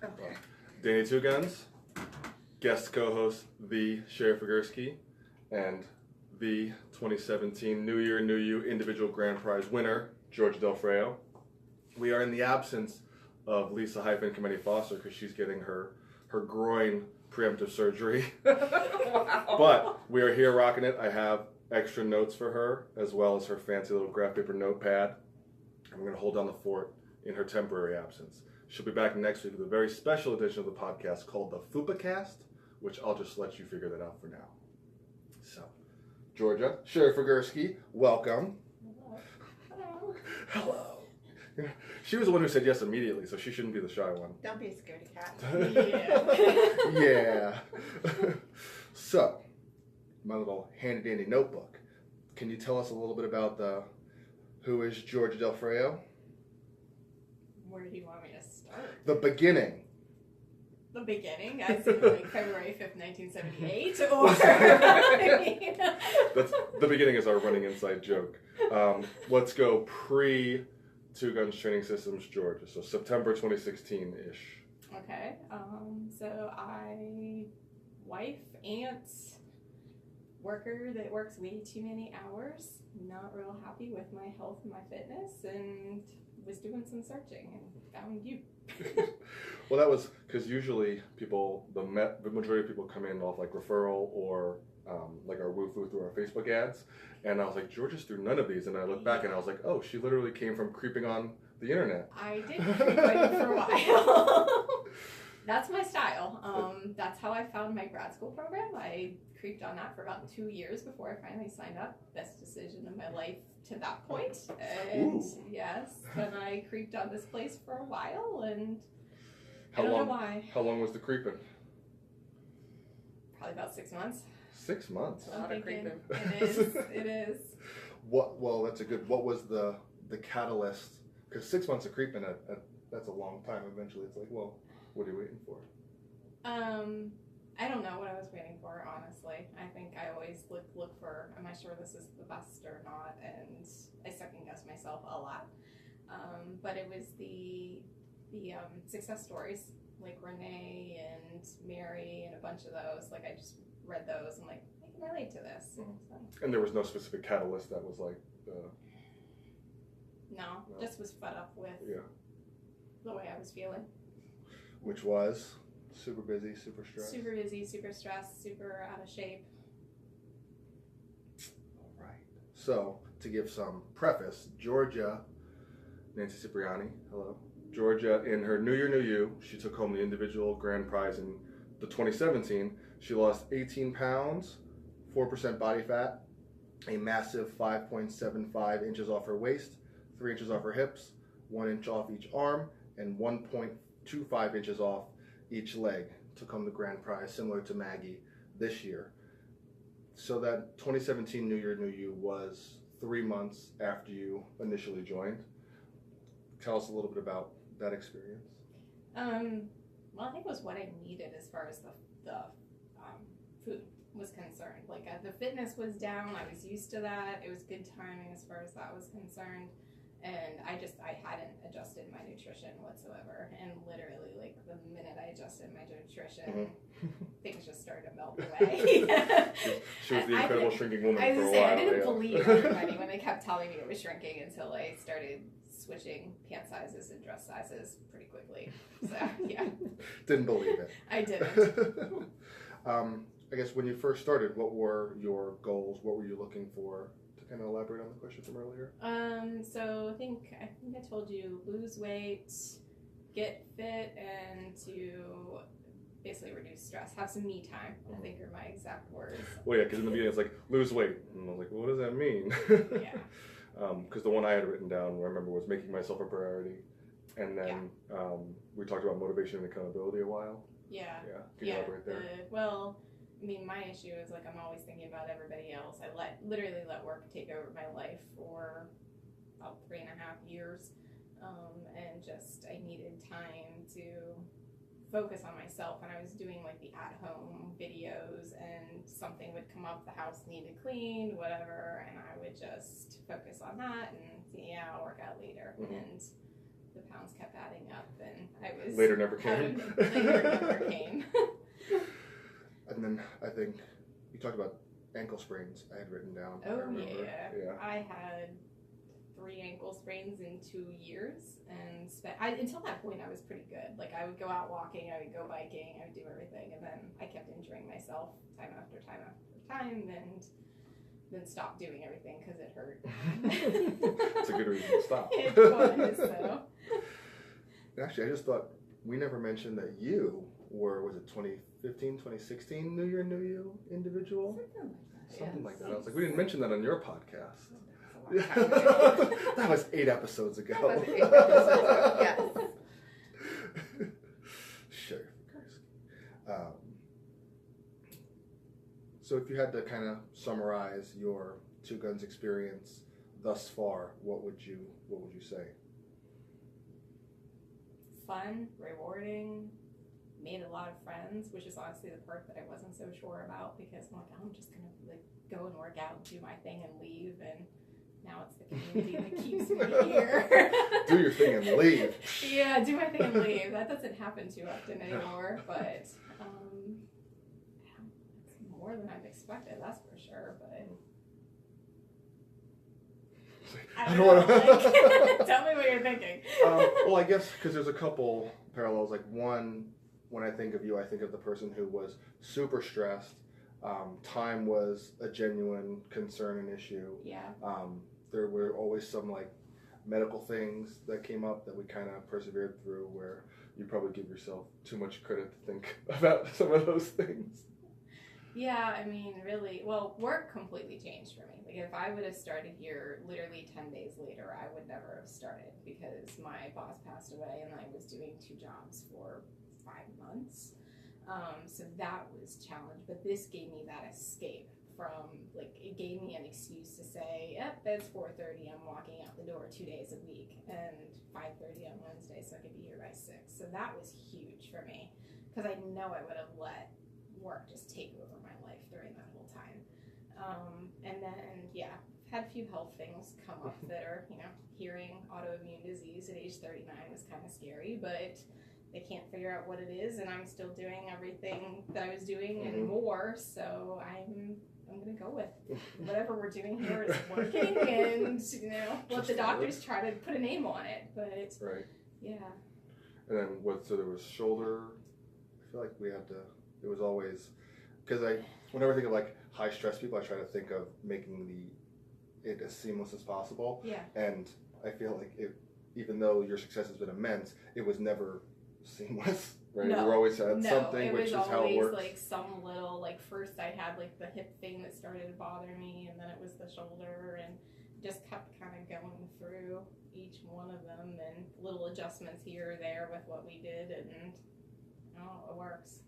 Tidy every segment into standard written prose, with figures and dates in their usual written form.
Okay. Danny Two Guns, guest co-host the Sherry Figursky, and the 2017 New Year, New You individual grand prize winner, Georgia Del Freo. We are in the absence of Lisa Committee Foster because she's getting her groin preemptive surgery. Wow. But we are here rocking it. I have extra notes for her as well as her fancy little graph paper notepad. I'm going to hold down the fort in her temporary absence. She'll be back next week with a very special edition of the podcast called the FupaCast, which I'll just let you figure that out for now. So, Georgia, Sherry Figursky, welcome. Hello. Hello. She was the one who said yes immediately, so she shouldn't be the shy one. Don't be a scaredy cat. Yeah. So, my little handy dandy notebook. Can you tell us a little bit about who is Georgia Del Freo? Where do you want me to start? The beginning. The beginning, as in like February 5th, 1978, or I mean, That's the beginning is our running inside joke. Let's go pre Two Guns Training Systems, Georgia. So September 2016-ish. Okay. So wife, aunt, worker that works way too many hours, not real happy with my health and my fitness, and was doing some searching and found you. Well, that was because usually people, the majority of people come in off like referral or like our woo-foo through our Facebook ads. And I was like, Georgia's through none of these. And I looked back and I was like, oh, she literally came from creeping on the internet. I did creep on you for a while. That's my style. That's how I found my grad school program. I creeped on that for about 2 years before I finally signed up. Best decision of my life to that point. And yes, then I creeped on this place for a while, and I don't know why. How long was the creeping? Probably about 6 months. 6 months. I'm thinking it is. It is. Well, that's a good. What was the catalyst? Because 6 months of creeping, that's a long time. Eventually, it's like, well, what are you waiting for? I don't know what I was waiting for, honestly. I think I always look for, am I sure this is the best or not? And I second guess myself a lot. But it was the success stories, like Renee and Mary and a bunch of those. Like, I just read those and like, I can relate to this. Mm-hmm. So. And there was no specific catalyst that was like, No, just was fed up with the way I was feeling. Which was super busy, super stressed. Super busy, super stressed, super out of shape. All right. So, to give some preface, Georgia, Nancy Cipriani, hello. Georgia, in her New Year, New You, she took home the individual grand prize in the 2017. She lost 18 pounds, 4% body fat, a massive 5.75 inches off her waist, 3 inches off her hips, 1 inch off each arm, and 1.25 inches off each leg. Took home the grand prize, similar to Maggie this year. So that 2017 New Year, New You was 3 months after you initially joined. Tell us a little bit about that experience. Well, I think it was what I needed as far as the food was concerned. Like the fitness was down. I was used to that. It was good timing as far as that was concerned. And I hadn't adjusted my nutrition whatsoever. And literally, like, the minute I adjusted my nutrition, things just started to melt away. She was the incredible shrinking woman for a while. I didn't believe anybody when they kept telling me it was shrinking until I started switching pant sizes and dress sizes pretty quickly. So, yeah. Didn't believe it. I didn't. I guess when you first started, what were your goals? What were you looking for? Kind of elaborate on the question from earlier. So I think I told you lose weight, get fit, and to basically reduce stress, have some me time. I think are my exact words. Well, yeah, because in the beginning it's like lose weight, and I was like, well, what does that mean? Yeah. Because the one I had written down, I remember, was making myself a priority, and then we talked about motivation and accountability a while. Yeah. Yeah. Can you elaborate there? I mean, my issue is, like, I'm always thinking about everybody else. I literally let work take over my life for about 3.5 years. And just, I needed time to focus on myself. And I was doing, like, the at-home videos, and something would come up, the house needed cleaned, whatever, and I would just focus on that and, I'll work out later. Mm-hmm. And the pounds kept adding up, and I was later never came. Later never came. And then I think you talked about ankle sprains. I had written down. Oh, I remember. yeah. I had 3 ankle sprains in 2 years, and until that point I was pretty good. Like, I would go out walking, I would go biking, I would do everything, and then I kept injuring myself time after time after time, and then stopped doing everything because it hurt. It's a good reason to stop. It was, so. Actually, I just thought we never mentioned that you were, was it 2015, 2016 New Year, New You individual? Something like that. I was like, we didn't mention that on your podcast. That was 8 episodes ago. That was 8 episodes ago, yes. Sure. So if you had to kind of summarize your Two Guns experience thus far, what would you say? Fun, rewarding, made a lot of friends, which is honestly the part that I wasn't so sure about, because I'm like, I'm just gonna like go and work out and do my thing and leave, and now it's the community that keeps me here. Do your thing and leave. Yeah, do my thing and leave. That doesn't happen too often anymore, but it's more than I've expected, that's for sure. But I don't know. Like, tell me what you're thinking. Well, I guess because there's a couple parallels. Like, one, when I think of you, I think of the person who was super stressed. Time was a genuine concern and issue. Yeah. There were always some like medical things that came up that we kind of persevered through, where you probably give yourself too much credit to think about some of those things. Yeah, I mean, really, well, work completely changed for me. Like, if I would have started here literally 10 days later, I would never have started, because my boss passed away and I was doing 2 jobs for 5 months. So that was a challenge, but this gave me that escape from, like, it gave me an excuse to say, yep, it's 4:30, I'm walking out the door 2 days a week, and 5:30 on Wednesday, so I could be here by 6. So that was huge for me, because I know I would have let work just take over my life during that whole time. And then, yeah, had a few health things come up that are, hearing autoimmune disease at age 39 was kind of scary, but they can't figure out what it is, and I'm still doing everything that I was doing and more, so I'm going to go with whatever we're doing here is working, and, let the doctors try to put a name on it, but right. Yeah. And then so there was shoulder, I feel like we had to, it was always, because whenever I think of like high stress people, I try to think of making it as seamless as possible. Yeah. And I feel like even though your success has been immense, it was never seamless, right? No, you always had something, which is how it works. It was always like some little, like, first I had like the hip thing that started to bother me, and then it was the shoulder, and just kept kind of going through each one of them, and little adjustments here or there with what we did, and it works.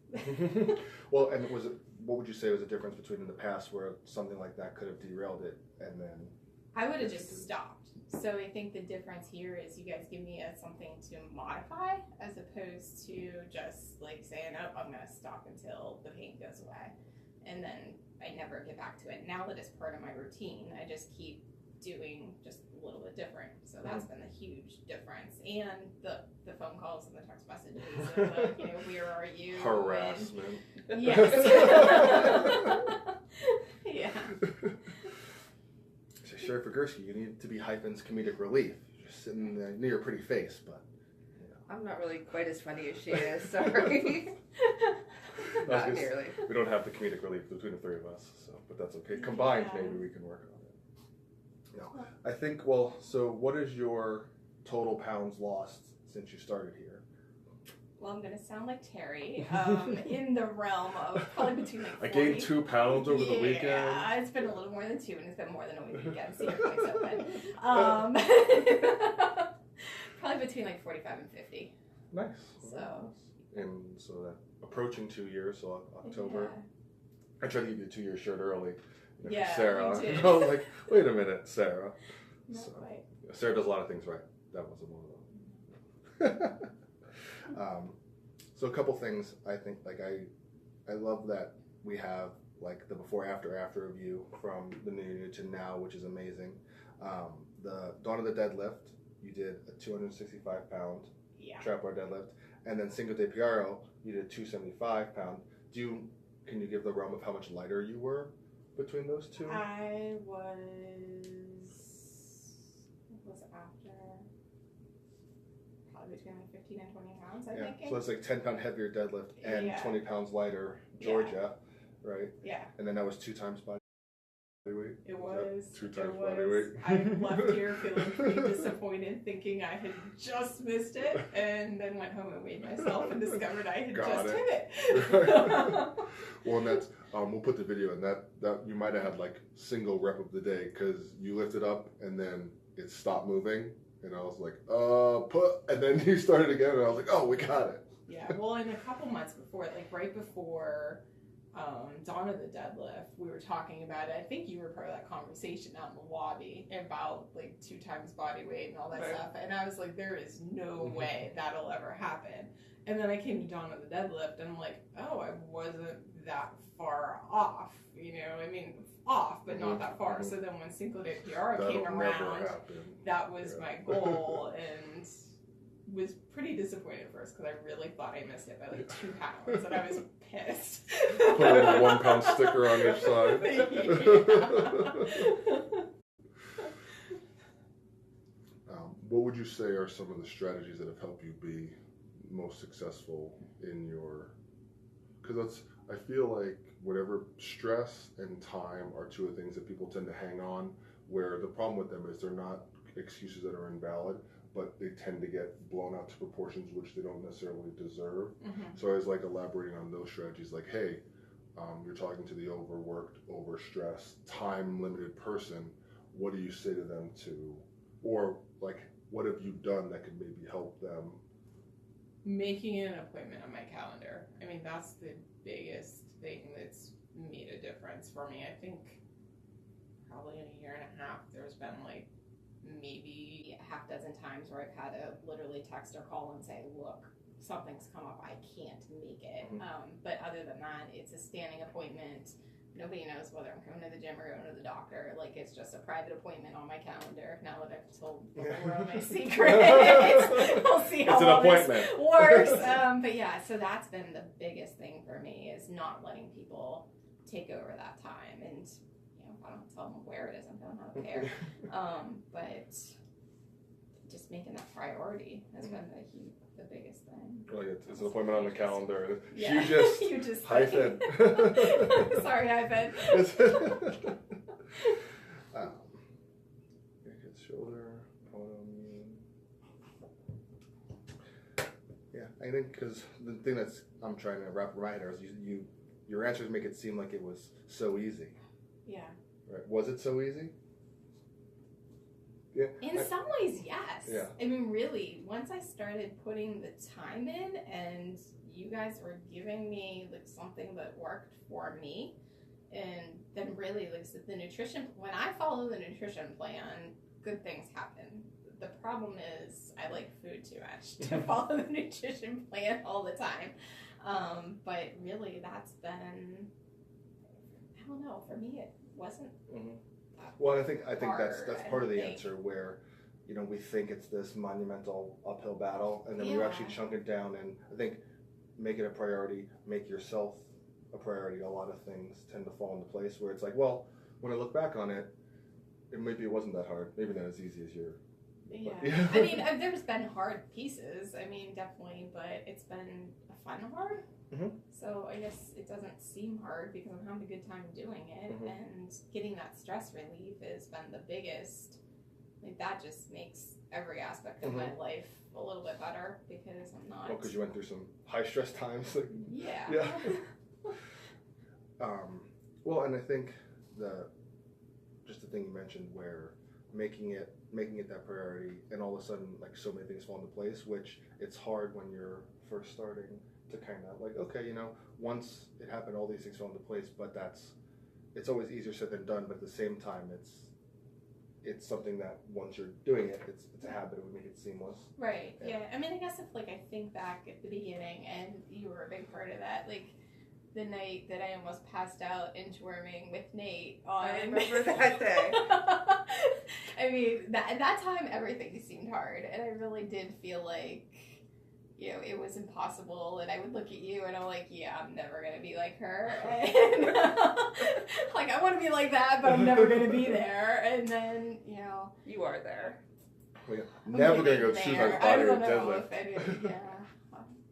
Well, and what would you say was the difference between in the past where something like that could have derailed it, and then I would have just stopped. So I think the difference here is you guys give me something to modify, as opposed to just like saying, oh, I'm going to stop until the pain goes away, and then I never get back to it. Now that it's part of my routine, I just keep doing just a little bit different. So that's been a huge difference. And the phone calls and the text messages and where are you? Harassment. And, yes. Yeah. Sherry Figursky, you need to be Hyphen's comedic relief. You're sitting near your pretty face, but I'm not really quite as funny as she is, sorry. Not nearly. We don't have the comedic relief between the 3 of us, but that's okay. Combined, maybe we can work on it. I think, so what is your total pounds lost since you started here? Well, I'm going to sound like Terry, in the realm of probably between like 40. I gained 2 pounds over the weekend. Yeah, it's been a little more than 2, and it's been more than a weekend. See, your point's open. Probably between like 45 and 50. Nice. So. And so that approaching 2 years, so October. Yeah. I tried to give you a 2-year shirt early. Yeah, Sarah. you did. I was like, wait a minute, Sarah. Not quite. Sarah does a lot of things right. That wasn't one of them. So a couple things I think, like I love that we have like the before after of you from the new to now, which is amazing. The Dawn of the Deadlift, you did a 265 pound Yeah. trap bar deadlift, and then Cinco de Piero, you did a 275 pound. Can you give the realm of how much lighter you were between those two? I was, what was after? Probably between like 15 and 20 pounds, I think. So it's like 10 pound heavier deadlift and 20 pounds lighter Georgia, right? Yeah. And then that was 2 times body weight? It was. 2 times body weight? I left here feeling pretty disappointed, thinking I had just missed it, and then went home and weighed myself and discovered I had just hit it. Well, and that's, we'll put the video in that you might have had like single rep of the day, because you lifted up and then it stopped moving, and I was like, and then you started again, and I was like, oh, we got it. Yeah, well, in a couple months before, like right before Dawn of the Deadlift, we were talking about it. I think you were part of that conversation out in the lobby about like 2 times body weight and all that stuff. And I was like, there is no way that'll ever happen. And then I came to Dawn of the Deadlift, and I'm like, oh, I wasn't that far off. You know, I mean, off, but not that far. So then when Cinco de Piero came around, that was my goal, and was pretty disappointed at first because I really thought I missed it by like 2 pounds, and I was pissed. Put a 1 pound sticker on each side. What would you say are some of the strategies that have helped you be most successful in your? Because I feel like whatever, stress and time are 2 of the things that people tend to hang on, where the problem with them is they're not excuses that are invalid, but they tend to get blown out to proportions which they don't necessarily deserve. So I was like elaborating on those strategies, like, hey, you're talking to the overworked, overstressed, time-limited person. What do you say to them or like, what have you done that could maybe help them? Making an appointment on my calendar. I mean, that's the biggest thing that's made a difference for me. I think probably in a year and a half, there's been like maybe a half dozen times where I've had to literally text or call and say, look, something's come up, I can't make it. But other than that, it's a standing appointment. Nobody knows whether I'm coming to the gym or going to the doctor. Like, it's just a private appointment on my calendar. Now that I've told the whole world my secret, we'll see how well this works. But yeah, so that's been the biggest thing for me, is not letting people take over that time. And I don't tell them where it is, I'm going, I don't care. But just making that priority has been the biggest thing. Like it's an appointment on the calendar. Yeah. You just hyphen. Sorry, hyphen. Good shoulder, autoimmune. Yeah, I think because the thing that's I'm trying to wrap my head around is your answers make it seem like it was so easy. Yeah. Right? Was it so easy? Yeah. In some ways, yes. Yeah. I mean, really, once I started putting the time in, and you guys were giving me like something that worked for me, and then really like the nutrition. When I follow the nutrition plan, good things happen. The problem is I like food too much to follow the nutrition plan all the time. But really, that's been, I don't know. For me, it wasn't. Well, I think that's part of the answer, where we think it's this monumental uphill battle, and then we actually chunk it down, and I think make it a priority, make yourself a priority. A lot of things tend to fall into place where it's like, well, when I look back on it, maybe it wasn't that hard, maybe not as easy as you're. Yeah. I mean, there's been hard pieces. I mean, definitely, but it's been fun hard. So I guess it doesn't seem hard because I'm having a good time doing it, and getting that stress relief has been the biggest. Like, that just makes every aspect of my life a little bit better, because I'm not. Well, because you went through some high stress times. Yeah. Well, and I think just the thing you mentioned, where making it that priority, and all of a sudden, like, so many things fall into place, which it's hard when you're first starting to kind of like, okay, once it happened, all these things fall into place, but it's always easier said than done, but at the same time, it's something that once you're doing it, it's a habit, it would make it seamless. Right, yeah. I mean, I guess if, like, I think back at the beginning, and you were a big part of that, like, the night that I almost passed out inchworming with Nate on. I remember that day. I mean, at that time, everything seemed hard, and I really did feel like, you know, it was impossible, and I would look at you, and I'm like, yeah, I'm never going to be like her, and, like, I want to be like that, but I'm never going to be there, and then, you know. You are there. Well, never going to go choose my body or I don't know deadlift. if anyone, yeah.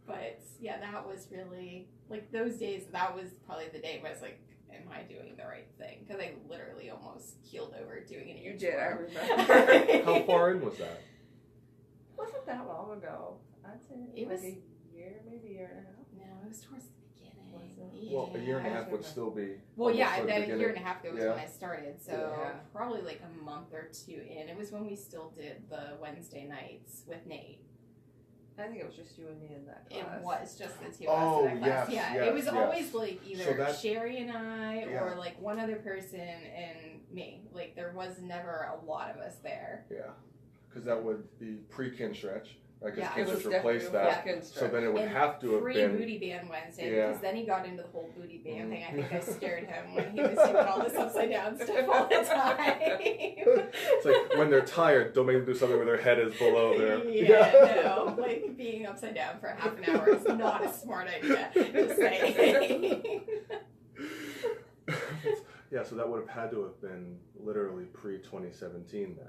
But, yeah, that was really, like, those days, that was probably the day where I was like, am I doing the right thing? Because I literally almost keeled over doing an You inchworm. did, I remember. How far in was that? Wasn't that long ago. I'd say It was a year, maybe a year and a half. No, it was towards the beginning. Was it? Yeah. Well, a year and a half would still be. Well, almost yeah, at the that beginning. year and a half ago was Yeah. when I started, so Yeah. probably like a month or two in. It was when we still did the Wednesday nights with Nate. I think it was just you and me in that class. It was just the two Oh, of us in that class. yes, Yeah, yes, it was yes. always like either So that- Sherry and I, Yeah. or like one other person and me. Like there was never a lot of us there. Yeah, because that would be pre-kin stretch. Right? Because Yeah, kin it was stretch replaced that. definitely So then it would And have to have Free been. booty band Wednesday, Yeah. because then he got into the whole booty band thing. I think I Mhm. scared him when he was doing all this upside down stuff all the time. It's like when they're tired, don't make them do something where their head is below there. Yeah, no, like being upside down for half an hour is not a smart idea. Just saying. Yeah, so that would have had to have been literally pre-2017 then.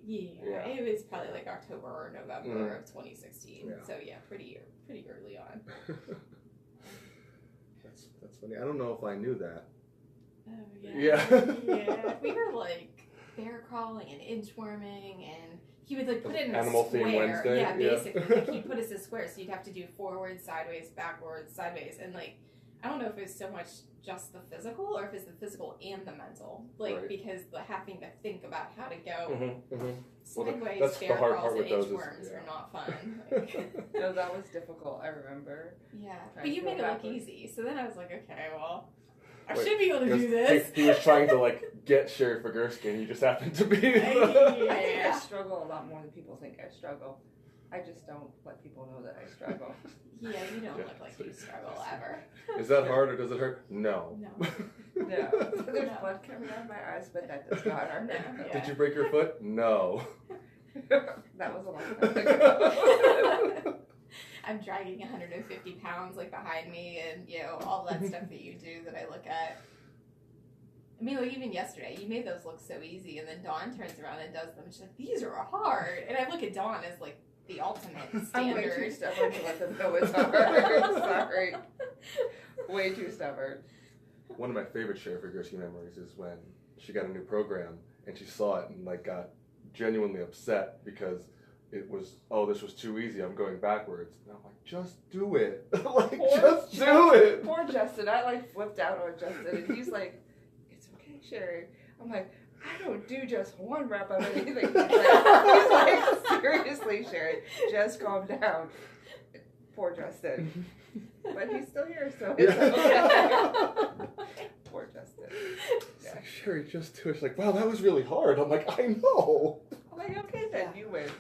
Yeah, it was probably like October or November of 2016. Yeah. So yeah, pretty early on. That's funny. I don't know if I knew that. Oh Yeah. yeah. We were like bear crawling and inchworming, and he would like put it in Animal a square. Theme Wednesday? Yeah, Yeah. basically. Like he'd put us in squares, so you'd have to do forward, sideways, backwards, sideways, and like I don't know if it's so much just the physical or if it's the physical and the mental. Like Right. because the having to think about how to go Well, sideways, that's the bear hard crawls part and with those is- inchworms yeah. are not fun. Like, No, that was difficult, I remember. yeah, Trying but you to go made it look backwards. easy. So then I was like, okay, well, I Wait, should be able to do this. He was trying to like get Sherry Figursky, and you just happened to be. I think Yeah. I struggle a lot more than people think I struggle. I just don't let people know that I struggle. Yeah, you don't Yeah, look like so- you struggle ever. Is that hard or does it hurt? No. No. No. There's No. blood coming out of my eyes, but that does not hurt. No. Yeah. Did you break your foot? No. That was a long time ago. I'm dragging 150 pounds like behind me, and you know all that stuff that you do that I look at. I mean, like even yesterday, you made those look so easy, and then Dawn turns around and does them. She's like, "These are hard," and I look at Dawn as like the ultimate I'm way too standard. stubborn to let them know it's hard. Sorry. Way too stubborn. One of my favorite Sherry Figursky memories is when she got a new program and she saw it and like got genuinely upset because it was, oh, this was too easy. I'm going backwards. And I'm like, just do it. Like, just do it. Poor Justin. I like flipped out on Justin, and he's like, "It's okay, Sherry." I'm like, "I don't do just one rep of anything." He's like, "Seriously, Sherry, just calm down." Poor Justin. But he's still here, so it's okay. Poor Justin. It's like, Sherry, just do it. She's like, wow, that was really hard. I'm like, I know. I'm like, okay then, you win.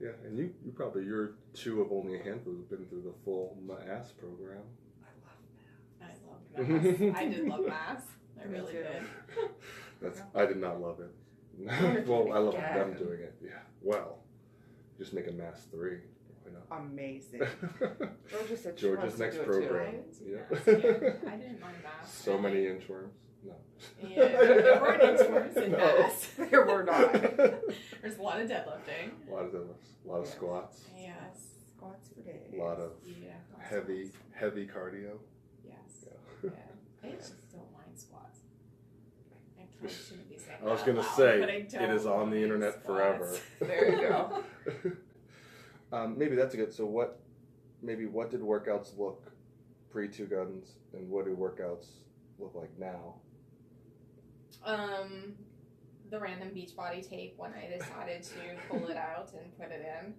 Yeah, and you're two of only a handful who've been through the full MAS program. I love math. I did love math. I Me really too. did. I did not love it. Well, I love them doing it. Yeah. Well, just make a MAS 3. Why not? Amazing. Georgia said she Georgia's wants to next do it program. too. Yeah. I didn't mind math. So many inchworms. No. Yeah, there weren't inchworms in No. math. Too. There were not. There's a lot of deadlifting. A lot of deadlifts, a lot of Yes. squats, Yes. Squats for days. a lot of Yeah. heavy cardio. Yes. Yeah. Yeah. I just don't mind squats. I probably shouldn't be saying I was that gonna out loud, say but I it don't is on the mind internet squats. forever. There you go. Maybe that's good. So what did workouts look pre Two Guns, and what do workouts look like now? The random Beachbody tape when I decided to pull it out and put it in,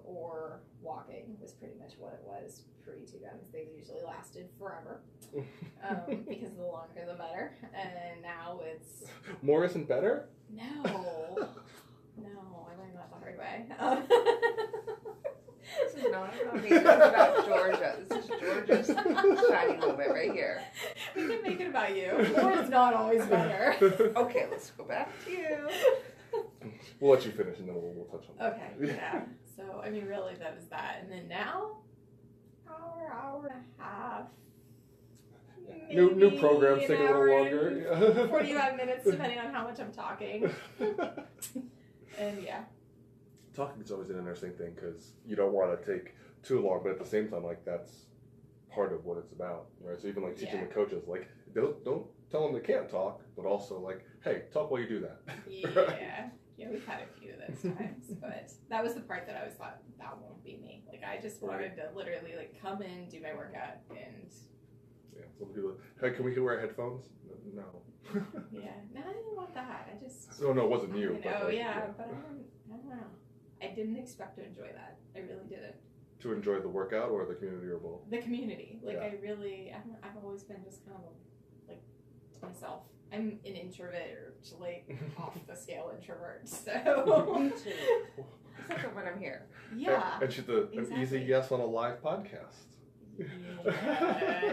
or walking was pretty much what it was pre Two Guns. They usually lasted forever, because the longer the better. And now it's More isn't better? no, I learned that the hard way. This is not about me. This is about Georgia. This is gorgeous, shiny moment right here. We can make it about you. More is not always better. Okay, let's go back to you. We'll let you finish and then we'll touch on that. Okay, yeah. So, I mean, really, that was that. And then now, hour and a half. New maybe programs an take a little hour longer. and 45 minutes, depending on how much I'm talking. And yeah. Talking is always an interesting thing because you don't want to take too long, but at the same time, like that's part of what it's about, right? So even like teaching the coaches, like don't tell them they can't talk, but also like, hey, talk while you do that. Yeah. Yeah, we've had a few of those times, but that was the part that I was thought, that won't be me. Like, I just wanted to literally, like, come in, do my workout, and... Yeah, some people, hey, can we wear headphones? No. Yeah, no, I didn't want that. I just... No, it wasn't you. But I don't know. I didn't expect to enjoy that. I really didn't. To enjoy the workout or the community or both? The community. Like, I've always been just kind of, like, to myself. I'm an introvert, like off the scale introvert. So Me too. Except for when I'm here. Yeah. And she's an easy yes on a live podcast. Yeah, I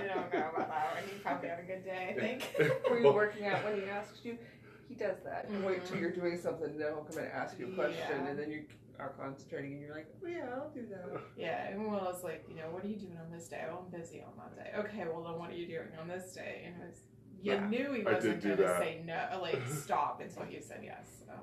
don't know about that one. You probably had a good day, I think. Were you working out when he asks you? He does that. And wait till you're doing something, and then he'll come and ask you a question, and then you are concentrating, and you're like, oh yeah, I'll do that. Yeah, and well, it's like, what are you doing on this day? Oh, I'm busy on that day. Okay, well then what are you doing on this day? And it was, you knew he wasn't going to say no, like stop until you said yes. So.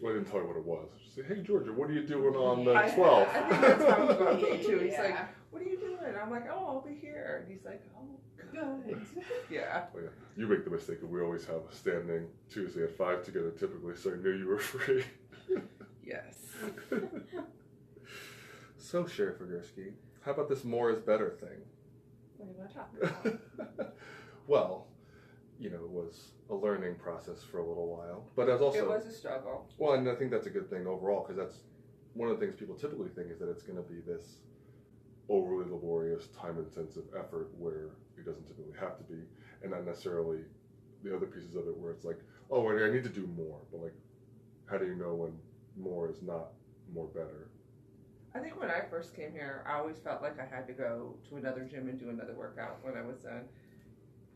Well, I didn't tell you what it was. Just say, hey Georgia, what are you doing on the 12th? I think that's how he's going to be too. He's like, what are you doing? I'm like, oh, I'll be here. And he's like, oh, good. Yeah. Well, yeah. You make the mistake of we always have a standing Tuesday at 5 together typically, so I knew you were free. Yes. So, Sheriff Ogursky, how about this more is better thing? What are you going to talk about? Well, it was a learning process for a little while, but it was a struggle. Well, and I think that's a good thing overall, because that's one of the things people typically think is that it's going to be this overly laborious, time-intensive effort where it doesn't typically have to be, and not necessarily the other pieces of it where it's like, oh, I need to do more, but like, how do you know when more is not more better? I think when I first came here, I always felt like I had to go to another gym and do another workout when I was done,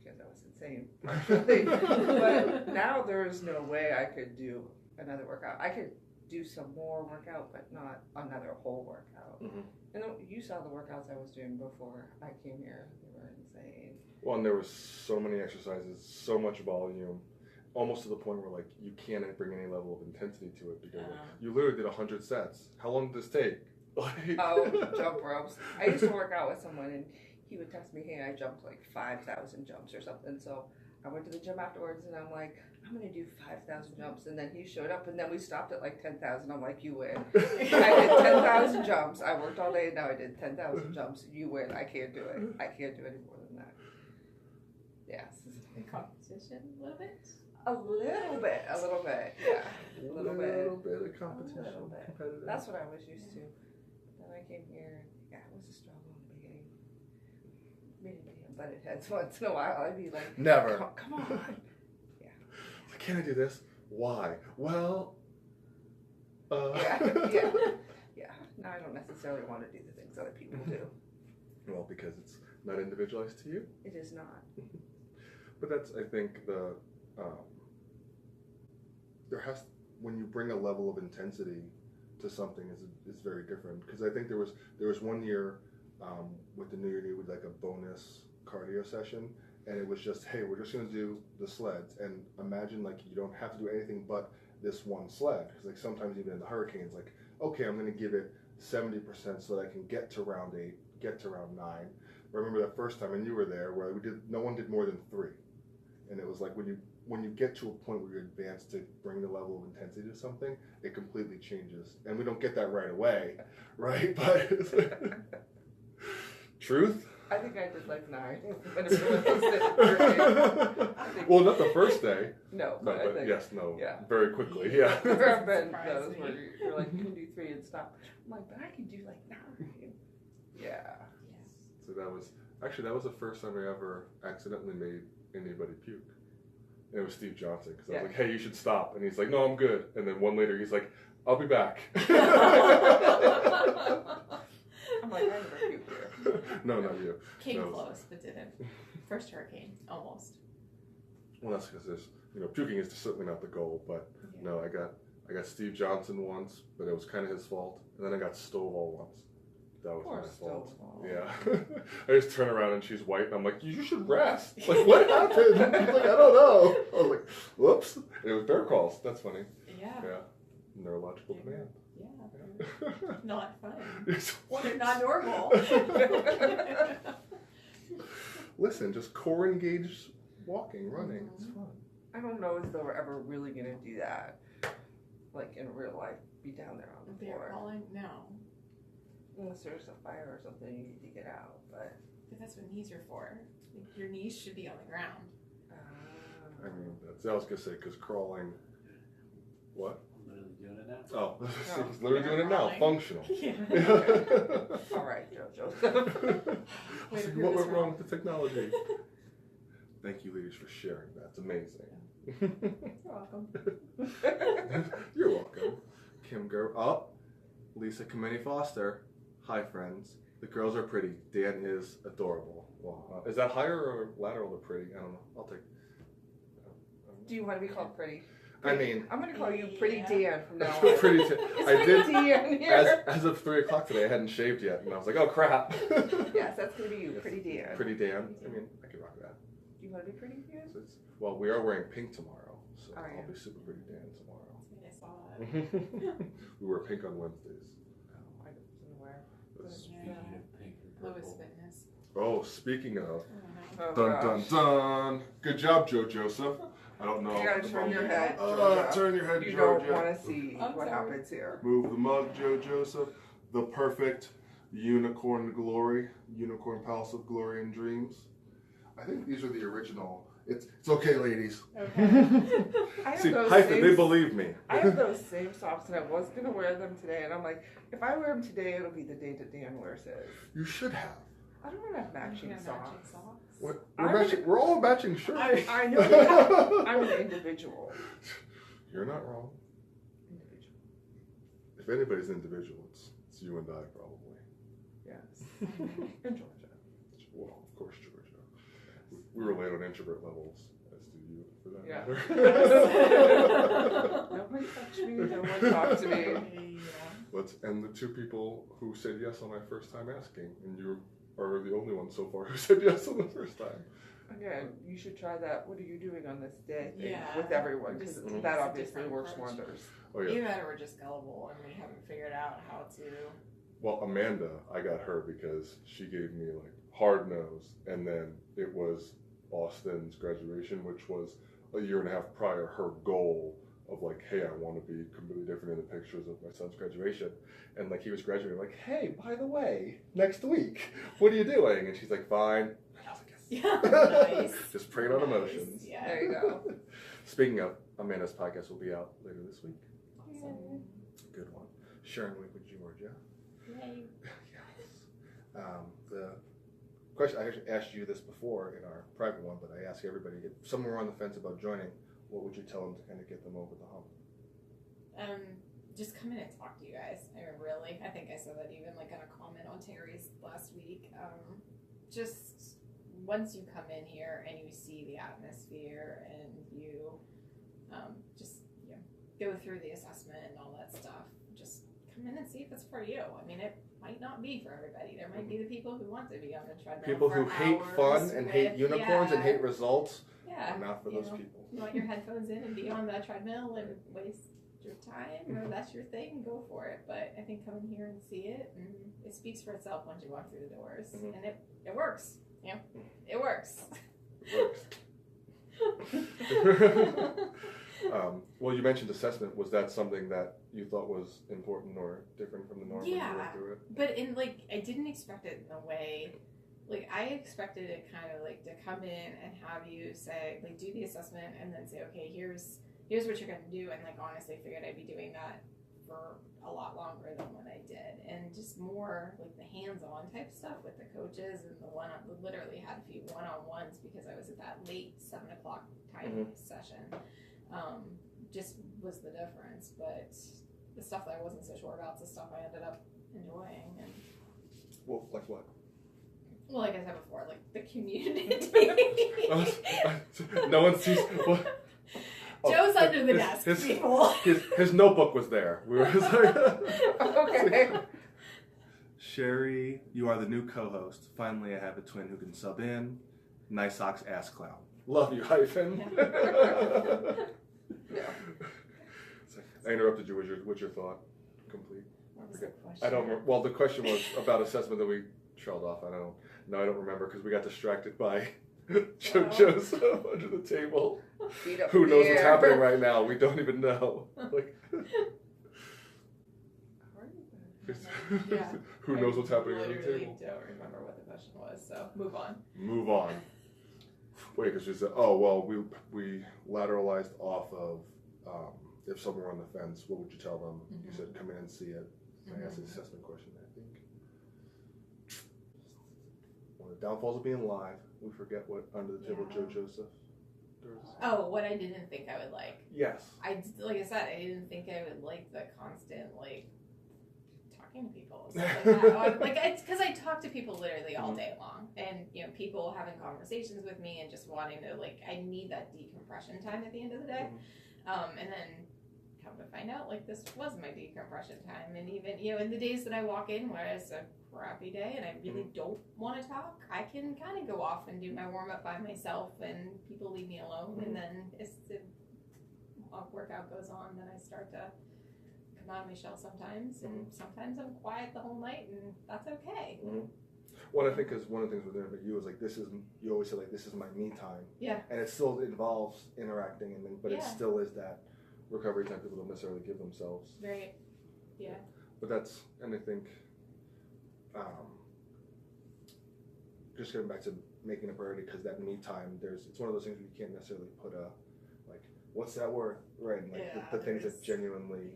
because I was insane, partially. But now there's no way I could do another workout. I could do some more workout, but not another whole workout. Mm-hmm. And you saw the workouts I was doing before I came here. They were insane. Well, and there was so many exercises, so much volume, almost to the point where like you can't bring any level of intensity to it because you literally did 100 sets. How long did this take? Jump ropes. I used to work out with someone and he would text me, hey, I jumped like 5,000 jumps or something. So I went to the gym afterwards and I'm like, I'm going to do 5,000 jumps. And then he showed up and then we stopped at like 10,000. I'm like, you win. I did 10,000 jumps. I worked all day and now I did 10,000 jumps. You win. I can't do it. I can't do any more than that. Yes. Competition a little bit? A little bit, yeah. A little bit of competition. A little bit. That's what I was used to. Then I came here, and it was a struggle in the beginning. Me and him butted heads once in a while. I'd be like, never. Come on. Yeah. Can I do this? Why? Well, Yeah. Now I don't necessarily want to do the things other people do. Well, because it's not individualized to you? It is not. But that's, I think, when you bring a level of intensity to something is very different. Because I think there was one year with the New Year New with like a bonus cardio session, and it was just, hey, we're just going to do the sleds, and imagine like you don't have to do anything but this one sled. Because like sometimes even in the hurricanes, like, okay, I'm going to give it 70% so that I can get to round 8, get to round 9. I remember that first time, and you were there, where no one did more than 3, and it was like when you get to a point where you advance to bring the level of intensity to something, it completely changes, and we don't get that right away, right? But truth. I think I did like 9. Well, not the first day. No, but I think, yeah, very quickly, yeah. There have been those where you're like, you can do 3 and stop. I'm like, but I can do like 9. Yeah. So that was the first time I ever accidentally made anybody puke. And it was Steve Johnson, because I was like, hey, you should stop. And he's like, no, I'm good. And then one later, he's like, I'll be back. I I'm like, I never puked here. No, not you. Came No. close, but didn't. First hurricane, almost. Well, that's because there's, puking is certainly not the goal. But Yeah. no, I got Steve Johnson once, but it was kind of his fault. And then I got Stovall once. That was Poor my fault. Stovall. Yeah. I just turn around and she's white, and I'm like, you should rest. Like, what happened? She's like, I don't know. I was like, whoops. And it was bear calls. That's funny. Yeah. Yeah. Neurological command. Yeah. Not fun. It's They're not normal. Listen, just core engaged walking, running. It's fun. I don't know if they're ever really going to do that. Like in real life, be down there on the Bear floor. calling? No. Unless there's a fire or something, you need to get out. But That's what knees are for. Like, your knees should be on the ground. I mean, I was going to say, because crawling, what? I'm literally doing it now. Oh, No. he's literally doing it now. Crawling. Functional. Yeah. all right, JoJo. Way to prove What us went wrong wrong. with the technology? Thank you, ladies, for sharing. That's amazing. You're welcome. You're welcome. Kim Lisa Kamini Foster. Hi, friends. The girls are pretty. Dan is adorable. Well, is that higher or lateral to pretty? I don't know. I'll take. Do you want to be called pretty? I mean, I'm going to call you Pretty Yeah. Dan from now on. pretty. It's I Pretty did. Dan here. As of 3 o'clock today, I hadn't shaved yet, and I was like, oh crap. Yes, that's going to be you, Pretty Dan. Pretty Dan. I mean, I could rock that. Do you want to be Pretty Dan? So well, we are wearing pink tomorrow, so Oh, yeah. I'll be super pretty Dan tomorrow. I saw that. We wear pink on Wednesdays. Oh, I wasn't aware. That's- Speaking of pink and Lewis purple. Fitness. Oh, speaking of, Oh, dun gosh. dun dun. Good job, Joe Joseph. I don't know. You gotta turn your head, Turn your head, You Georgia. don't want to see I'm what sorry. happens here. Move the mug, Joe Joseph. The perfect unicorn glory, unicorn palace of glory and dreams. I think these are the original. It's okay, ladies. Okay. I have See, those hyphen, same, they believe me. I have those same socks, and I was gonna wear them today, and I'm like, if I wear them today, it'll be the day that Dan wears his. You should have. I don't want to have matching Yeah, socks. What? I'm We're all matching shirts. I know that. I'm an individual. You're not wrong. Individual. If anybody's individual, it's you and I probably. Yes. And Georgia. Well, of course, Georgia. We relate on introvert levels, as do you, for that Yeah. matter. Nobody touch me. No one talk to me. Yeah. Let's end the 2 people who said yes on my first time asking, and you are the only one so far who said yes on the first time. Again, you should try that. What are you doing on this day thing Yeah. with everyone? Because Just- that it's a obviously different works approach. wonders. Oh yeah. Either that or we're just gullible and we haven't figured out how to. Well, Amanda, I got her because she gave me like hard nose, and then it was Austin's graduation, which was a year and a half prior. Her goal of like, hey, I want to be completely different in the pictures of my son's graduation, and like he was graduating, like, hey, by the way, next week, what are you doing? And she's like, fine. And I was like, yes. Yeah. Nice. Just preying on emotions. Yeah. There you go. Speaking of, Amanda's podcast will be out later this week. Awesome. Good one. Sharing Week with Georgia. Yay. Yes. The question, I actually asked you this before in our private one, but I ask everybody, if someone were on the fence about joining, what would you tell them to kind of get them over the hump? Just come in and talk to you guys. I mean, really, I think I said that even like on a comment on Terry's last week. Just once you come in here and you see the atmosphere and you just go through the assessment and all that stuff, just come in and see if it's for you. I mean, it might not be for everybody. There might be the people who want to be on the treadmill. People for who hate hours fun and with- hate unicorns and hate results Yeah. are not for you those know, people. You want your headphones in and be on the treadmill and waste your time, or that's your thing, go for it. But I think come in here and see it, and it speaks for itself once you walk through the doors. Mhm. And it works. Yeah, it works. It works. Well, you mentioned assessment. Was that something that you thought was important or different from the norm when you Yeah. went through it? But I didn't expect it in a way. Like, I expected it kind of like to come in and have you say, like, do the assessment and then say, okay, here's what you're going to do. And, like, honestly, figured I'd be doing that for a lot longer than what I did. And just more, like, the hands-on type stuff with the coaches and literally had a few one-on-ones because I was at that late 7 o'clock time session. Just was the difference. But the stuff that I wasn't so sure about is the stuff I ended up enjoying. And Well, like what? Well, like I said before, like the community. No one sees. What? Joe's under the desk, people. His notebook was there. We were just like, Okay. Sherry, you are the new co-host. Finally, I have a twin who can sub in. Nice socks, ass clown. Love you, hyphen. Yeah. I interrupted you. What's your thought? Complete. What was the question? I don't remember. Well, the question was about assessment that we trailed off. I don't remember because we got distracted by JoJo's under the table. Who knows what's happening right now? We don't even know. Like, Yeah. Who knows what's happening under the literally table? don't remember what the question was, so move on. Move on. Wait, because she said, "Oh well, we lateralized off of if someone were on the fence, what would you tell them?" You said, "Come in and see it." I asked the assessment question. I think one of the downfalls of being live, we forget what under the table JoJo said. Oh, what I didn't think I would like. Yes. Like I said, I didn't think I would like the constant like talking to people. Stuff like that. Like it's because I talk to people literally all day long, and you know, people having conversations with me and just wanting to like, I need that decompression time at the end of the day, and then come to find out like this was my decompression time, and even you know, in the days that I walk in where it's a crappy day and I really don't want to talk, I can kind of go off and do my warm up by myself, and people leave me alone, and then as the workout goes on, then I start to come out of my shell sometimes, and sometimes I'm quiet the whole night, and that's okay. Well, I think because one of the things with interviewing you is like you always say like this is my me time. Yeah. And it still involves interacting, and then, but it Yeah. still is that recovery time people don't necessarily give themselves. Right. Yeah. But that's, and I think, just getting back to making a priority, because that me time, it's one of those things where you can't necessarily put a, like, what's that worth, right? And like the things that genuinely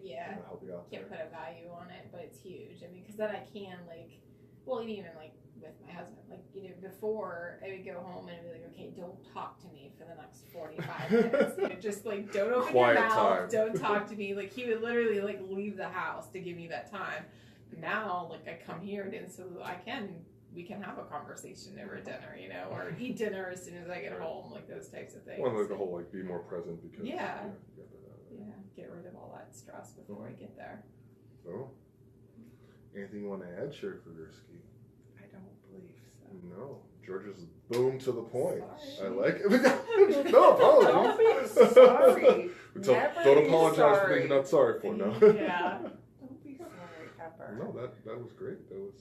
help you out. Can't put a value on it, but it's huge. I mean, because then I can like, well, even like with my husband, like, you know, before I would go home and I'd be like, okay, don't talk to me for the next 45 minutes. You know, just like, don't open Quiet your mouth, time. don't talk to me. Like, he would literally like leave the house to give me that time. Now, like, I come here and so we can have a conversation over dinner, you know, or eat dinner as soon as I get home, like those types of things. Well, like the whole like be more present because yeah, get rid of all that stress before I get there. So, anything you want to add, Sherry Fugerski? I don't believe so. No, Georgia's boom to the point. Sorry. I like it. No apologies. Don't be sorry. So, Never don't be apologize for sorry. things you're not sorry for. No. Yeah. Don't be sorry, ever. No, that was great. That was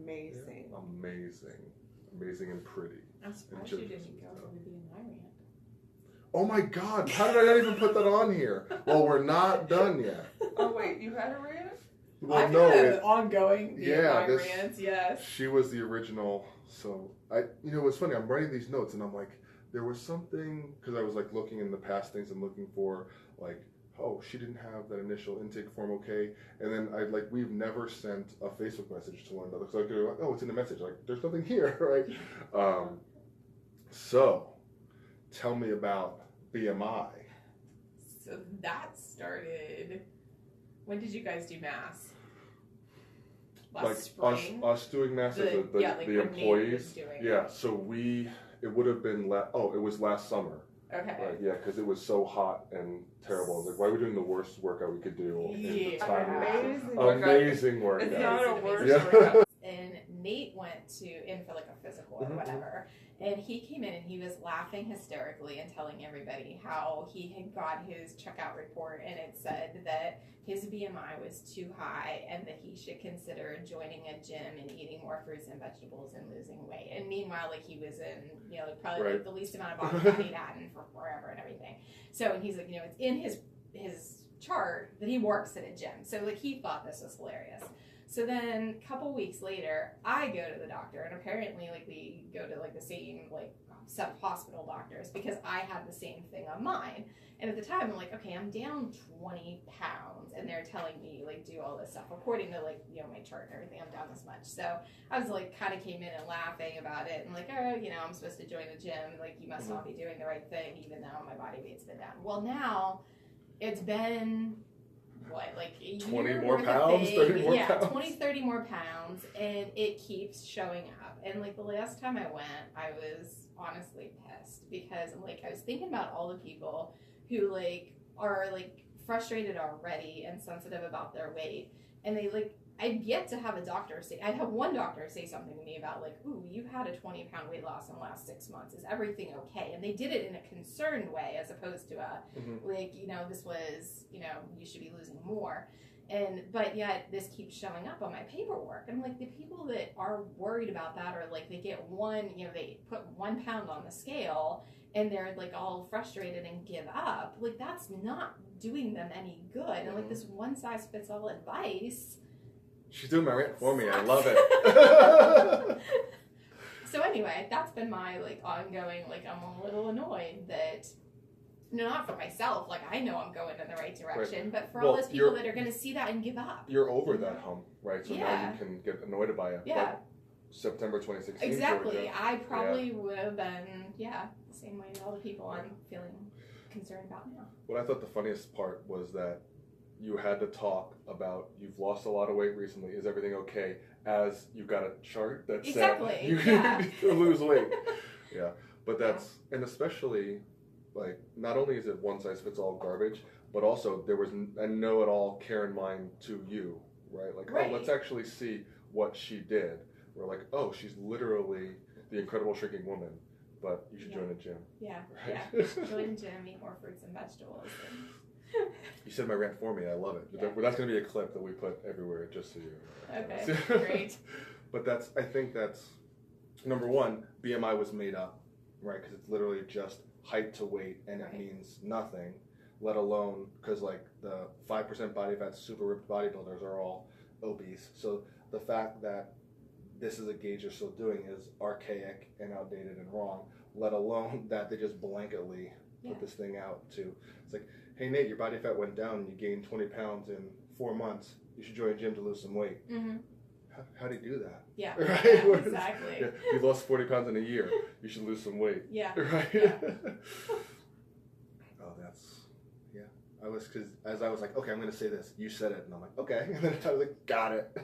Amazing. amazing and pretty. I'm surprised you didn't go for the BMI rant. Oh my God! How did I not even put that on here? Well, we're not done yet. Oh wait, you had a rant? Well, I've no. had ongoing Yeah, BMI rants, yes. She was the original. So it's funny. I'm writing these notes and I'm like, there was something, because I was like looking in the past things and looking for like, oh, she didn't have that initial intake form, okay. And then we've never sent a Facebook message to one another. So I could go, oh, it's in the message. Like, there's nothing here, right? So, tell me about BMI. So that started, when did you guys do mass? Last spring? Us doing mass as the employees. Yeah, so it would have been, it was last summer. Okay. Right, yeah, because it was so hot and terrible. Like, why are we doing the worst workout we could do in the time? Amazing workout. It's not a worst workout. And Nate went in for like a physical or whatever, and he came in and he was laughing hysterically and telling everybody how he had got his checkout report and it said that his BMI was too high and that he should consider joining a gym and eating more fruits and vegetables and losing weight. And meanwhile, like, he was in, you know, probably like the least amount of body fat he'd had in for forever and everything. So, and he's like, you know, it's in his chart that he works at a gym. So like, he thought this was hilarious. So then a couple weeks later, I go to the doctor, and apparently like we go to like the same like set of hospital doctors because I had the same thing on mine. And at the time I'm like, okay, I'm down 20 pounds, and they're telling me like do all this stuff according to like, you know, my chart and everything, I'm down this much. So I was like, kind of came in and laughing about it and like, oh, you know, I'm supposed to join the gym, like you must not be doing the right thing even though my body weight's been down. Well, now it's been what, like a 20 year more worth pounds, of 30 more yeah, pounds. 20, 30 more pounds, and it keeps showing up. And like the last time I went, I was honestly pissed because like I was thinking about all the people who like are like frustrated already and sensitive about their weight, and they like I've yet to have a doctor say. I have one doctor say something to me about like, "Ooh, you had a 20-pound weight loss in the last 6 months. Is everything okay?" And they did it in a concerned way, as opposed to a like, this was, you should be losing more. But yet this keeps showing up on my paperwork. And I'm like, the people that are worried about that, or like they get they put 1 pound on the scale and they're like all frustrated and give up. Like that's not doing them any good. And like this one size fits all advice. She's doing my rant for me. I love it. So anyway, that's been my like ongoing, like I'm a little annoyed that, not for myself, like I know I'm going in the right direction, but for all those people that are going to see that and give up. You're over that hump, right? So now you can get annoyed by it. Yeah. But September 2016. Exactly. Georgia, I probably would have been, the same way as all the people I'm feeling concerned about now. What I thought the funniest part was that you had to talk about you've lost a lot of weight recently. Is everything okay? As you've got a chart that said you need to lose weight. Yeah, but that's and especially like not only is it one size fits all garbage, but also there was a know-it-all care in mind to you, right? Like oh, let's actually see what she did. We're like oh, she's literally the incredible shrinking woman, but you should join a gym. Yeah, right? Join the gym, eat more fruits and vegetables. You said my rant for me. I love it. Yeah. That's going to be a clip that we put everywhere just so you know. Okay, great. But I think that's, number one, BMI was made up, right? Because it's literally just height to weight, and it means nothing, let alone, because like the 5% body fat super ripped bodybuilders are all obese. So the fact that this is a gauge you're still doing is archaic and outdated and wrong, let alone that they just blanketly put this thing out to, it's like, hey Nate, your body fat went down and you gained 20 pounds in 4 months. You should join a gym to lose some weight. Mm-hmm. How do you do that? Yeah, right? Yeah, exactly. You lost 40 pounds in a year. You should lose some weight. Yeah. Right? Yeah. Oh, that's, because as I was like, okay, I'm going to say this. You said it. And I'm like, okay. And then I was like, got it.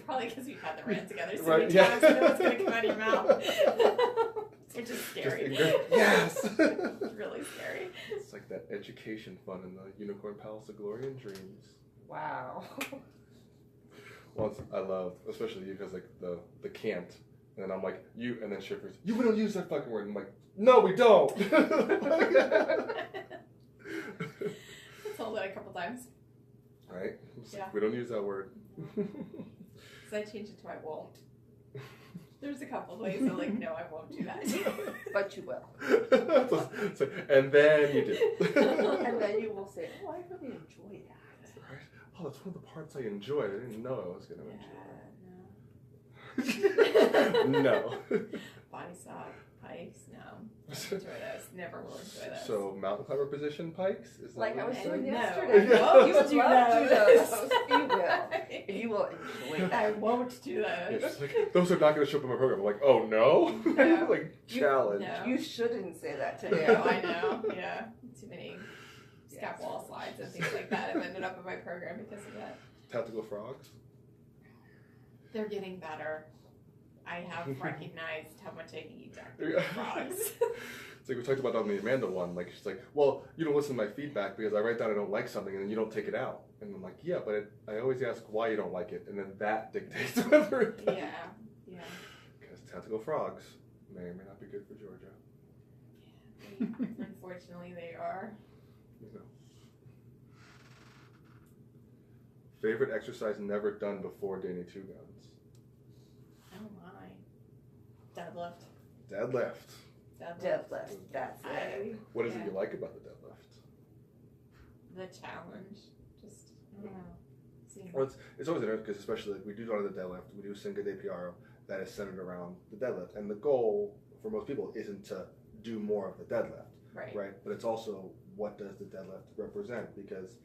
Probably because we've had the rant together so many times. You know what's going to come out of your mouth. Which is scary. Yes. It's really scary. It's like that education fund in the Unicorn Palace of Glory and Dreams. Wow. Well, I love, especially you, because like the can't, and then I'm like you, and then Shippers, we don't use that fucking word. And I'm like, no, we don't. I told it a couple times. Right? Like, we don't use that word. So I changed it to I won't. There's a couple of ways I'm like, no, I won't do that. But you will. So, and then you do. And then you will say, oh, I really enjoy that. Right? Oh, that's one of the parts I enjoyed. I didn't know I was going to enjoy. No. Body sock, pikes, no. I don't enjoy those. Never will enjoy those. So mountain climber position pikes? Is that like I was doing No. yesterday. I won't You will do love those. You will. You will enjoy that. I won't do those. It's like, those are not going to show up in my program. I'm like, oh no? No. Like, challenge. No. You shouldn't say that to me. No, I know. Yeah. Too many scap wall slides and things like that have ended up in my program because of that. Tactical frogs? They're getting better. I have recognized how much I need tactical frogs. It's like we talked about on the Amanda one. Like, she's like, well, you don't listen to my feedback because I write down I don't like something and then you don't take it out. And I'm like, yeah, but I always ask why you don't like it. And then that dictates whether it's Yeah. Because tactical frogs may or may not be good for Georgia. Yeah, unfortunately, they are. You know. Favorite exercise never done before dating two guns? Oh my. Deadlift. Deadlift. Deadlift. That's it. What is it you like about the deadlift? The challenge. Just, I don't know. Well, it's always interesting because especially like we do on the deadlift, we do Cinco de Piaro that is centered around the deadlift. And the goal for most people isn't to do more of the deadlift. Right. But it's also what does the deadlift represent? Because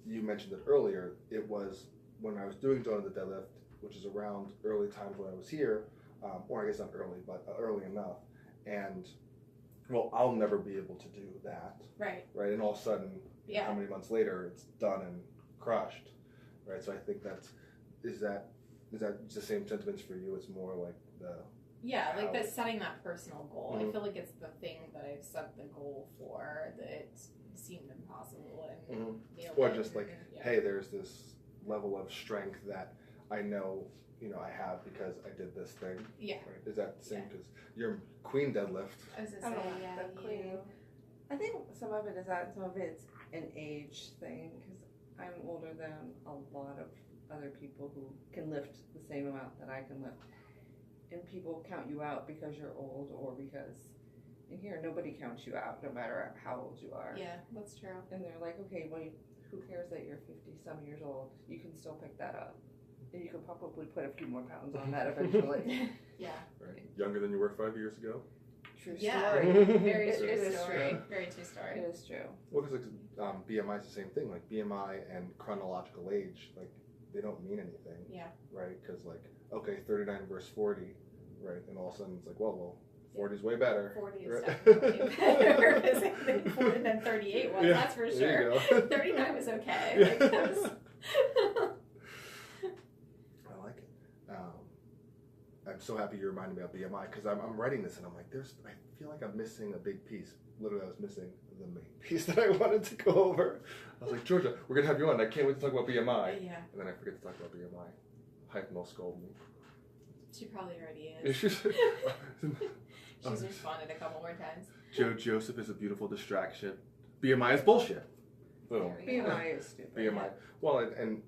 you mentioned it earlier, it was when I was doing Dawn of the Deadlift, which is around early times when I was here, or I guess not early, but early enough. And, well, I'll never be able to do that. Right. And all of a sudden, how many months later, it's done and crushed, right? So I think is that the same sentiments for you? It's more like like that setting that personal goal. Mm-hmm. I feel like it's the thing that I've set the goal for that seemed impossible, and mm-hmm. Or just like, hey, there's this level of strength that I know, I have because I did this thing. Yeah. Right? Is that the same? Because your queen deadlift. I was gonna say, the queen. I think some of it is that, some of it's an age thing, because I'm older than a lot of other people who can lift the same amount that I can lift. And people count you out because you're old, or because in here nobody counts you out no matter how old you are. Yeah, that's true. And they're like, okay, well, who cares that you're 50-some years old? You can still pick that up. And you can probably put a few more pounds on that eventually. Yeah. Right. Younger than you were 5 years ago? True Yeah. story. Very It true is story. true. Very true story. It is true. Well, because BMI is the same thing. Like BMI and chronological age, like they don't mean anything. Yeah. Right? Because like, okay, 39 versus 40, right? And all of a sudden it's like, well, 40 is way better. 40 is right? definitely better than 38 was. Yeah, That's for there you sure. go. 39 was okay. Yeah. Like, that was I like it. I'm so happy you reminded me of BMI because I'm writing this and I'm like, I feel like I'm missing a big piece. Literally, I was missing the main piece that I wanted to go over. I was like, Georgia, we're gonna have you on. I can't wait to talk about BMI. Yeah. And then I forget to talk about BMI. Hypno scold me. She probably already is. She's responded a couple more times. Joe Joseph is a beautiful distraction. BMI is bullshit. Boom. BMI is stupid. BMI. Well, and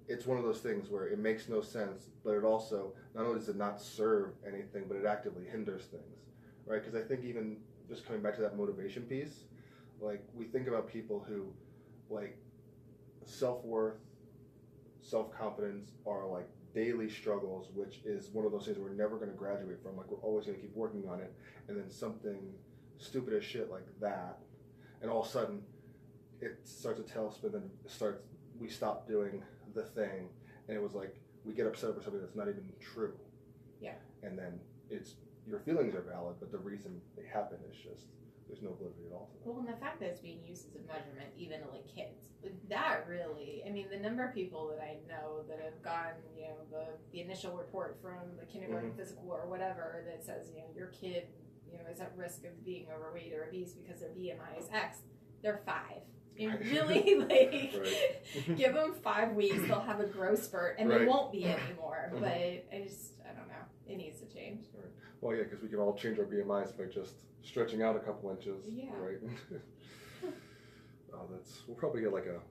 it's one of those things where it makes no sense, but it also, not only does it not serve anything, but it actively hinders things, right? Because I think even just coming back to that motivation piece, like we think about people who, like, self-worth, self-confidence are like daily struggles, which is one of those things we're never going to graduate from. Like we're always going to keep working on it, and then something stupid as shit like that, and all of a sudden it starts a tailspin, and we stop doing the thing, and it was like we get upset over something that's not even true. Yeah. And then your feelings are valid, but the reason they happen is just there's no validity at all to them. Well, and the fact that it's being used as a measurement, even to like kids, like that really, I mean, the number of people that I know that have gotten, the initial report from the kindergarten physical or whatever that says, your kid, is at risk of being overweight or obese because their BMI is X, they're 5. You really, Right. give them 5 weeks, they'll have a growth spurt, and they won't be anymore. But I don't know. It needs to change. Right. Well, yeah, because we can all change our BMIs by just stretching out a couple inches. Yeah. Right. We'll probably get like a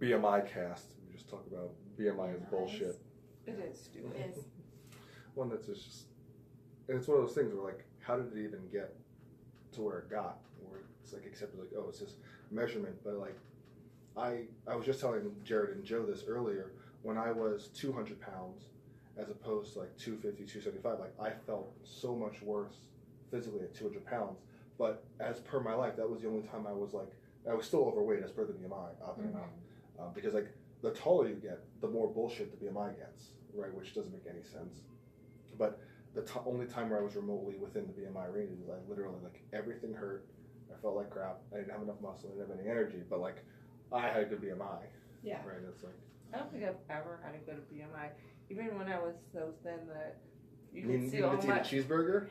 BMI cast. We just talk about BMI is bullshit. It is stupid. It is. One that's just, and it's one of those things where like, how did it even get to where it got? Where it's like accepted, like, oh, it's this measurement, but like, I was just telling Jared and Joe this earlier. When I was 200 pounds, as opposed to like 250, 275, like I felt so much worse physically at 200 pounds. But as per my life, that was the only time I was still overweight as per the BMI, oddly enough. Because like the taller you get, the more bullshit the BMI gets, right? Which doesn't make any sense. But the only time where I was remotely within the BMI range is I literally, like, everything hurt. I felt like crap. I didn't have enough muscle. I didn't have any energy. But like, I had a good BMI. Yeah. Right. It's like. I don't think I've ever had a good BMI. Even when I was so thin that you You could see all eat a my... cheeseburger?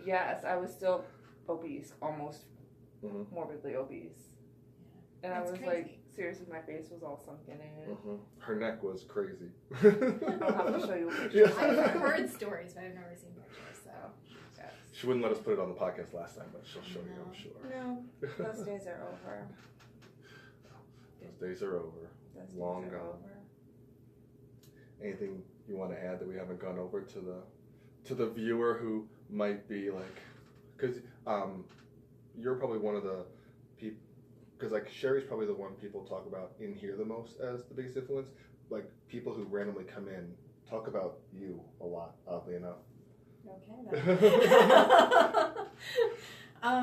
Yes, I was still obese, almost Mm-hmm. morbidly obese. And That's I was crazy. like, seriously, my face was all sunken in. Mm-hmm. Her neck was crazy. I'll have to show you a picture. I've heard stories, but I've never seen pictures, so. Yes. She wouldn't let us put it on the podcast last time, but she'll show you, I'm sure. No, those days are over. Those days are over. Those Long days are gone. over. Anything you want to add that we haven't gone over to the viewer who might be like, because you're probably one of the people, because like Sherry's probably the one people talk about in here the most as the biggest influence. Like people who randomly come in talk about you a lot, oddly enough. Okay, then. I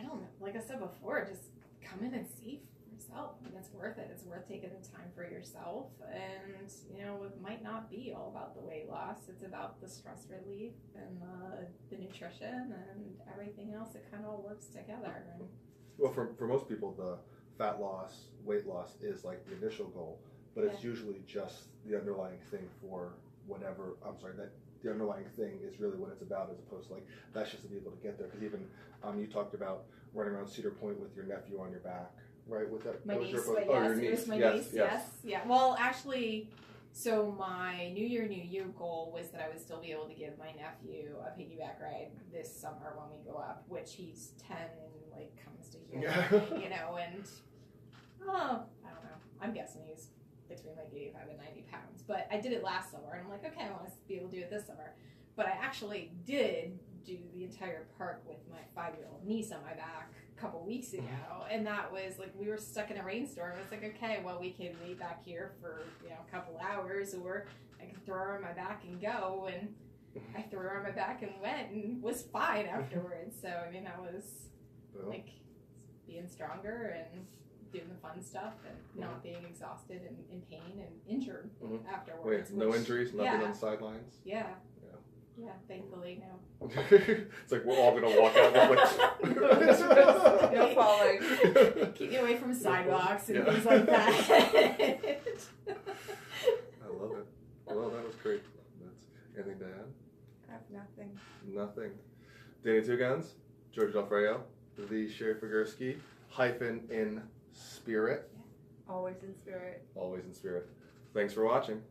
don't know. Like I said before, just come in and see for yourself. And it's worth it. It's worth taking the time for yourself. And, it might not be all about the weight loss. It's about the stress relief and the nutrition and everything else. It kind of all works together. And Well, for most people, the fat loss, weight loss is like the initial goal, but it's usually just the underlying thing for whatever. I'm sorry, that the underlying thing is really what it's about, as opposed to like that's just to be able to get there. Because even you talked about running around Cedar Point with your nephew on your back, right? With that, My that was niece, your but your yes, niece. it was my Yes, niece. Yes, yeah. Well, actually, so my New Year, New You goal was that I would still be able to give my nephew a piggyback ride this summer when we go up, which he's 10 and like comes to here, you know, and I don't know. I'm guessing he's between like 85 and 90 pounds. But I did it last summer, and I'm like, okay, I want to be able to do it this summer. But I actually did do the entire park with my 5-year-old niece on my back a couple weeks ago, and that was like we were stuck in a rainstorm. It's like, okay, well, we can wait back here for a couple hours, or I can throw her on my back and go. And I threw her on my back and went and was fine afterwards. So I mean, that was like being stronger and doing the fun stuff and not being exhausted and in pain and injured afterwards. Wait, no injuries, nothing on the sidelines? Yeah, thankfully, no. It's like we're all going to walk out with like... No falling. Keep me away from sidewalks and things like that. I love it. Well, that was great. That's anything to add? I have nothing. Nothing. Danny Two Guns, George Del Freo, the Sherry Figursky, -in spirit. Always in spirit. Always in spirit. Thanks for watching.